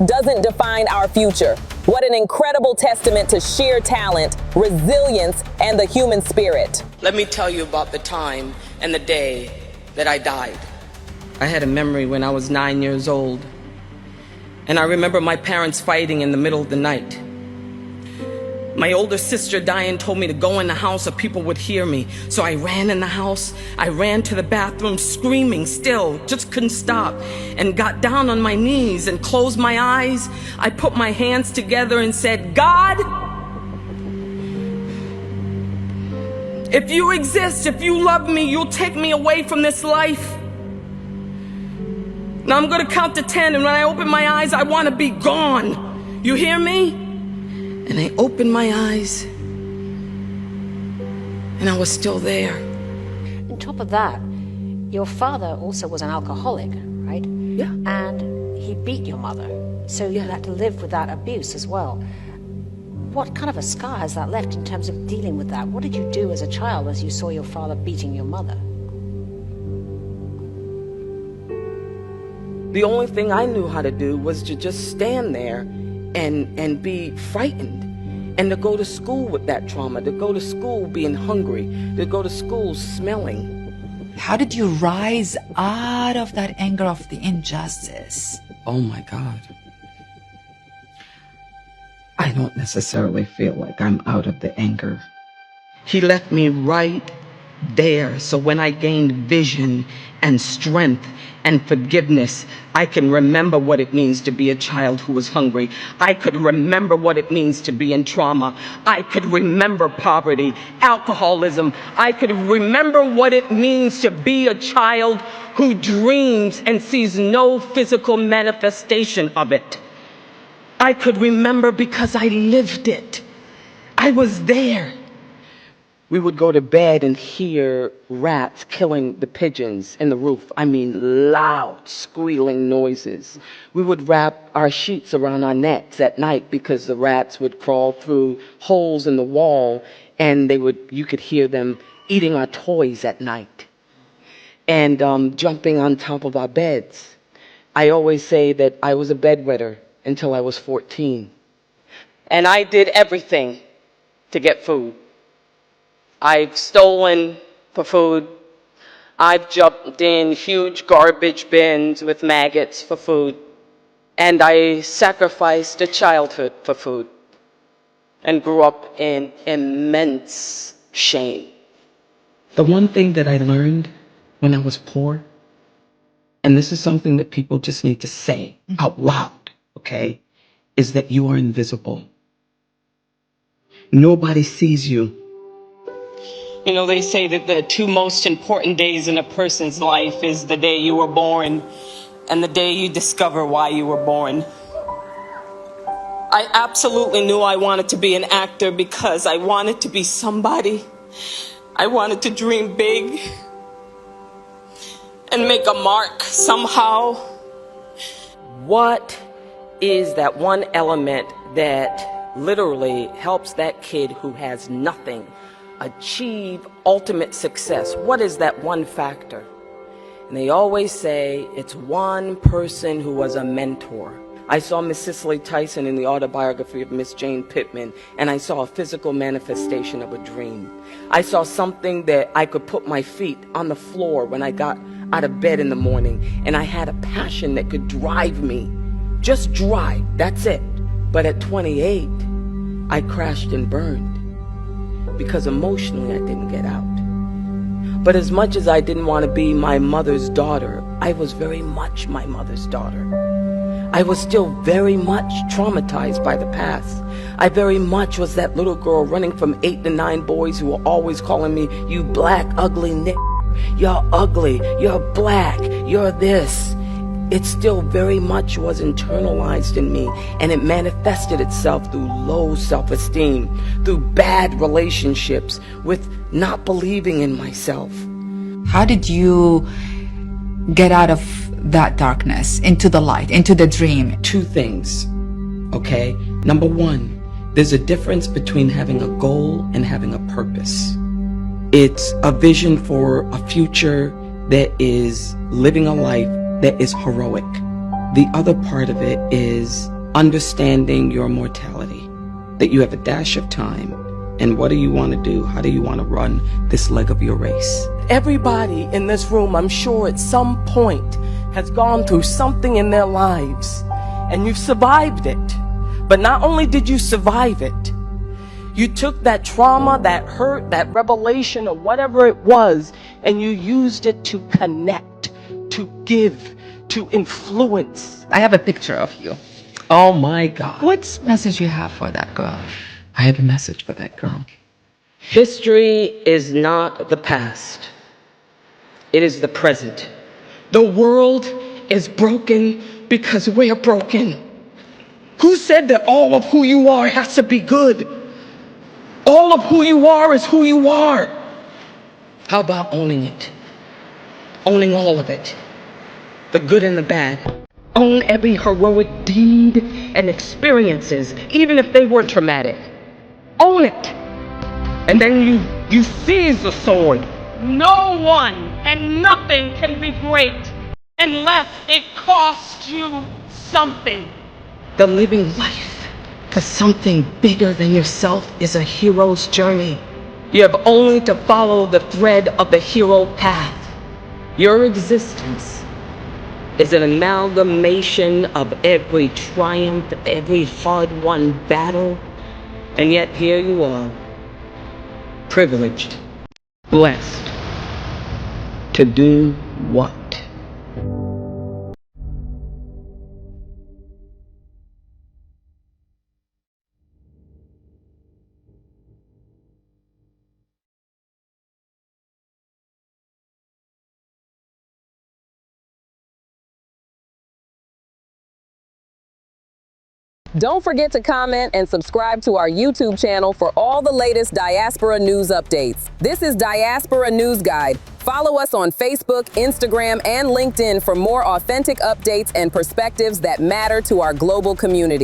doesn't define our future. What an incredible testament to sheer talent, resilience, and the human spirit. Let me tell you about the time and the day that I died. I had a memory when I was 9 years old, and I remember my parents fighting in the middle of the night. My older sister, Diane, told me to go in the house or people would hear me. So I ran in the house, I ran to the bathroom screaming still, just couldn't stop, and got down on my knees and closed my eyes. I put my hands together and said, God, if you exist, if you love me, you'll take me away from this life. Now I'm gonna count to 10, and when I open my eyes, I wanna be gone. You hear me? And I opened my eyes, and I was still there. On top of that, your father also was an alcoholic, right? Yeah. And he beat your mother, so you had to live with that abuse as well. What kind of a scar has that left in terms of dealing with that? What did you do as a child as you saw your father beating your mother? The only thing I knew how to do was to just stand there and be frightened, and to go to school with that trauma, to go to school being hungry, to go to school smelling. How did you rise out of that anger of the injustice? Oh my God. I don't necessarily feel like I'm out of the anger. He left me right there, so when I gained vision and strength and forgiveness, I can remember what it means to be a child who was hungry. I could remember what it means to be in trauma. I could remember poverty, alcoholism. I could remember what it means to be a child who dreams and sees no physical manifestation of it. I could remember because I lived it. I was there. We would go to bed and hear rats killing the pigeons in the roof. I mean, loud, squealing noises. We would wrap our sheets around our necks at night because the rats would crawl through holes in the wall, and you could hear them eating our toys at night and jumping on top of our beds. I always say that I was a bedwetter until I was 14. And I did everything to get food. I've stolen for food. I've jumped in huge garbage bins with maggots for food. And I sacrificed a childhood for food and grew up in immense shame. The one thing that I learned when I was poor, and this is something that people just need to say out loud, okay, is that you are invisible. Nobody sees you. You know, they say that the two most important days in a person's life is the day you were born and the day you discover why you were born. I absolutely knew I wanted to be an actor because I wanted to be somebody. I wanted to dream big and make a mark somehow. What is that one element that literally helps that kid who has nothing achieve ultimate success? What is that one factor? And they always say it's one person who was a mentor. I saw Miss Cicely Tyson in the autobiography of Miss Jane Pittman, and I saw a physical manifestation of a dream. I saw something that I could put my feet on the floor when I got out of bed in the morning, and I had a passion that could drive me. Just drive, that's it. But at 28, I crashed and burned, because emotionally I didn't get out. But as much as I didn't want to be my mother's daughter, I was very much my mother's daughter. I was still very much traumatized by the past. I very much was that little girl running from 8 to 9 boys who were always calling me, you black, ugly you're ugly, you're black, you're this. It still very much was internalized in me, and it manifested itself through low self-esteem, through bad relationships, with not believing in myself. How did you get out of that darkness into the light, into the dream? Two things, okay? Number one, there's a difference between having a goal and having a purpose. It's a vision for a future that is living a life that is heroic. The other part of it is understanding your mortality, that you have a dash of time, and what do you want to do? How do you want to run this leg of your race? Everybody in this room, I'm sure at some point, has gone through something in their lives, and you've survived it. But not only did you survive it, you took that trauma, that hurt, that revelation, or whatever it was, and you used it to connect, to give, to influence. I have a picture of you. Oh my God. What message you have for that girl? I have a message for that girl. History is not the past. It is the present. The world is broken because we're broken. Who said that all of who you are has to be good? All of who you are is who you are. How about owning it? Owning all of it. The good and the bad. Own every heroic deed and experiences, even if they were traumatic. Own it. And then you seize the sword. No one and nothing can be great unless it costs you something. The living life for something bigger than yourself is a hero's journey. You have only to follow the thread of the hero path. Your existence is an amalgamation of every triumph, every hard-won battle, and yet here you are, privileged, blessed, to do what? Don't forget to comment and subscribe to our YouTube channel for all the latest diaspora news updates. This is Diaspora News Guide. Follow us on Facebook, Instagram, and LinkedIn for more authentic updates and perspectives that matter to our global community.